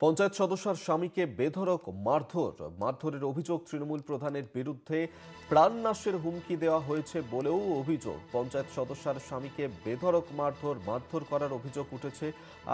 পঞ্চায়েত সদস্যর স্বামীকে বেধড়ক মারধরের অভিযোগ তৃণমূল প্রধানের বিরুদ্ধে প্রাণনাশের হুমকি দেওয়া হয়েছে বলেও অভিযোগ। পঞ্চায়েত সদস্যর স্বামীকে বেধড়ক মারধর করার অভিযোগ উঠেছে,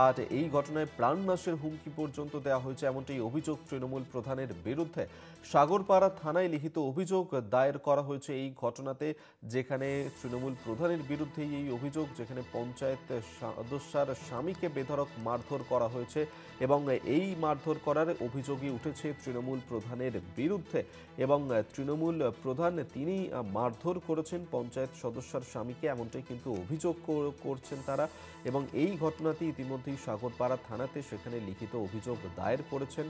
আর এই ঘটনায় প্রাণনাশের হুমকি পর্যন্ত দেওয়া হয়েছে এমনটাই অভিযোগ তৃণমূল প্রধানের বিরুদ্ধে। সাগরপাড়া থানায় লিখিত অভিযোগ দায়ের করা হয়েছে এই ঘটনাতে, যেখানে তৃণমূল প্রধানের বিরুদ্ধেই এই অভিযোগ, যেখানে পঞ্চায়েত সদস্যর স্বামীকে বেধড়ক মারধর করা হয়েছে এবং এই মারধর করার অভিযোগই উঠেছে তৃণমূল প্রধানের বিরুদ্ধে। এবং তৃণমূল প্রধান তিনি মারধর করেছেন পঞ্চায়েত সদস্যর স্বামীকে, এমনটাই কিন্তু অভিযোগ করছেন তারা। এবং এই ঘটনাটি ইতিমধ্যেই সাগরপাড়া থানাতে সেখানে লিখিত অভিযোগ দায়ের করেছেন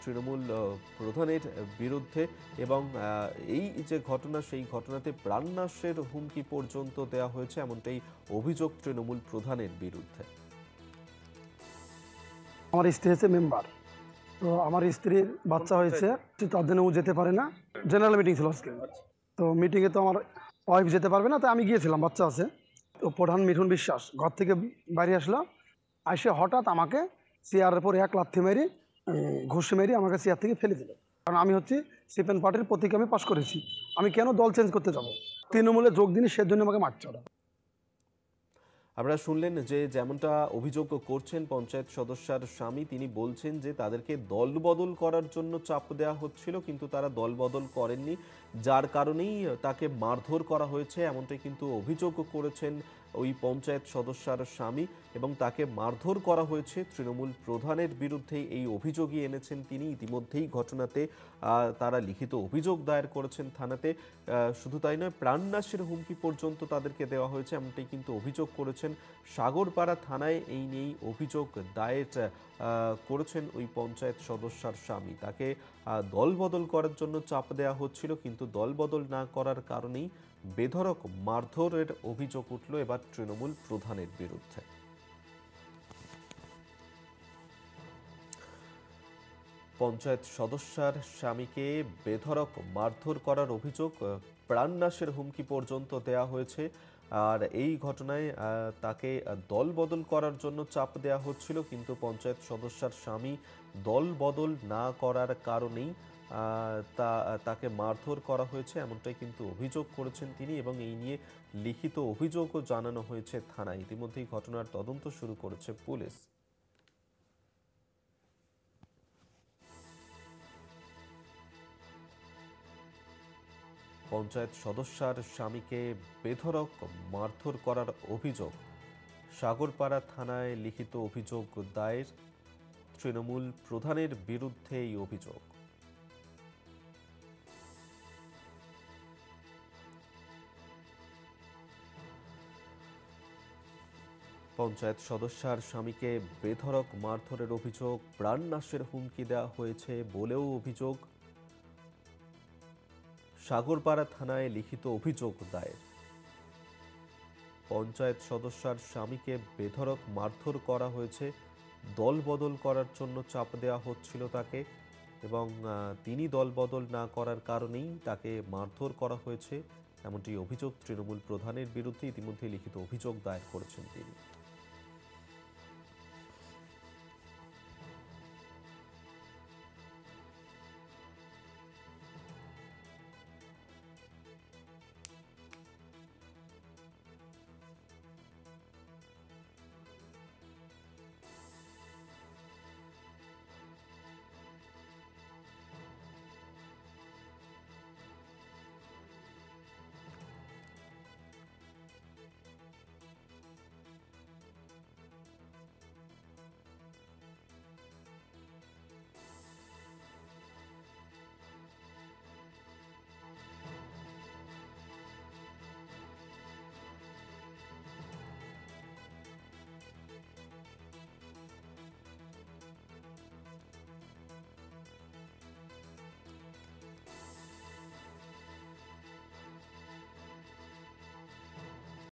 তৃণমূল প্রধানের বিরুদ্ধে। এবং এই যে ঘটনা, সেই ঘটনাতে প্রাণনাশের হুমকি পর্যন্ত দেওয়া হয়েছে এমনটাই অভিযোগ তৃণমূল প্রধানের বিরুদ্ধে। আমার স্ত্রী হচ্ছে মেম্বার, তো আমার স্ত্রীর বাচ্চা হয়েছে, তার জন্য ও যেতে পারে না। জেনারেল মিটিং ছিল আজকে, তো মিটিংয়ে তো আমার ওয়াইফ যেতে পারবে না, তাই আমি গিয়েছিলাম, বাচ্চা আছে। তো প্রধান মিঠুন বিশ্বাস ঘর থেকে বাইরে আসলো, এসে হঠাৎ আমাকে চেয়ারের পর এক লাথি মেরে ঘুষি মেরে আমাকে চেয়ার থেকে ফেলে দিল। কারণ আমি হচ্ছে সিপিএম পার্টির প্রতীকে আমি পাশ করেছি, আমি কেন দল চেঞ্জ করতে যাব? তৃণমূলে যোগ দিনই সেজন্য আমাকে মারছে ওরা। আপনারা শুনলেন যে যেমনটা অভিযোগ করছেন পঞ্চায়েত সদস্যর স্বামী, তিনি বলছেন যে তাদেরকে দল বদল করার জন্য চাপ দেওয়া হচ্ছিল, কিন্তু তারা দল বদল করেননি, যার কারণেই তাকে মারধর করা হয়েছে এমনটাই কিন্তু অভিযোগ করেছেন ওই পঞ্চায়েত সদস্যর স্বামী। এবং তাকে মারধর করা হয়েছে তৃণমূল প্রধানের বিরুদ্ধেই এই অভিযোগই এনেছেন তিনি। ইতিমধ্যেই ঘটনাতে তারা লিখিত অভিযোগ দায়ের করেছেন থানাতে। শুধু তাই নয়, প্রাণনাশের হুমকি পর্যন্ত তাদেরকে দেওয়া হয়েছে এমনটাই কিন্তু অভিযোগ করেছেন। সাগরপাড়া থানায় এই নিয়েই অভিযোগ দায়ের করেছেন ওই পঞ্চায়েত সদস্যর স্বামী। তাকে দল বদল করার জন্য চাপ দেওয়া হচ্ছিল, কিন্তু দল বদল না করার কারণেই বেধড়ক মারধরের অভিযোগ উঠল এবার তৃণমূল প্রধানের বিরুদ্ধে। পঞ্চায়েত সদস্যর স্বামীকে বেধড়ক মারধর করার অভিযোগ, প্রাণনাশের হুমকি পর্যন্ত দেওয়া হয়েছে। আর এই ঘটনায় তাকে দল বদল করার জন্য চাপ দেওয়া হচ্ছিল, কিন্তু পঞ্চায়েত সদস্যর স্বামী দল বদল না করার কারণেই তাকে মারধর করা হয়েছে এমনটাই কিন্তু অভিযোগ করেছেন তিনি। এবং এই নিয়ে লিখিত অভিযোগও জানানো হয়েছে থানায়। ইতিমধ্যেই ঘটনার তদন্ত শুরু করেছে পুলিশ। পঞ্চায়েত সদস্যর স্বামীকে বেধড়ক মারধর করার অভিযোগ, সাগরপাড়া থানায় লিখিত অভিযোগ দায়ের, তৃণমূল প্রধানের বিরুদ্ধে এই অভিযোগ। পঞ্চায়েত সদস্যর স্বামীকে বেধড়ক মারধরের অভিযোগ, প্রাণনাশের হুমকি দেওয়া হয়েছে বলেও অভিযোগ, সাগরপাড়া থানায় লিখিত অভিযোগ দায়ের। পঞ্চায়েত সদস্যর স্বামীকে বেধড়ক মারধর করা হয়েছে, দল বদল করার জন্য চাপ দেওয়া হচ্ছিল তাকে, এবং তিনি দল বদল না করার কারণেই তাকে মারধর করা হয়েছে এমনটি অভিযোগ তৃণমূল প্রধানের বিরুদ্ধে। ইতিমধ্যে লিখিত অভিযোগ দায়ের করেছেন তিনি।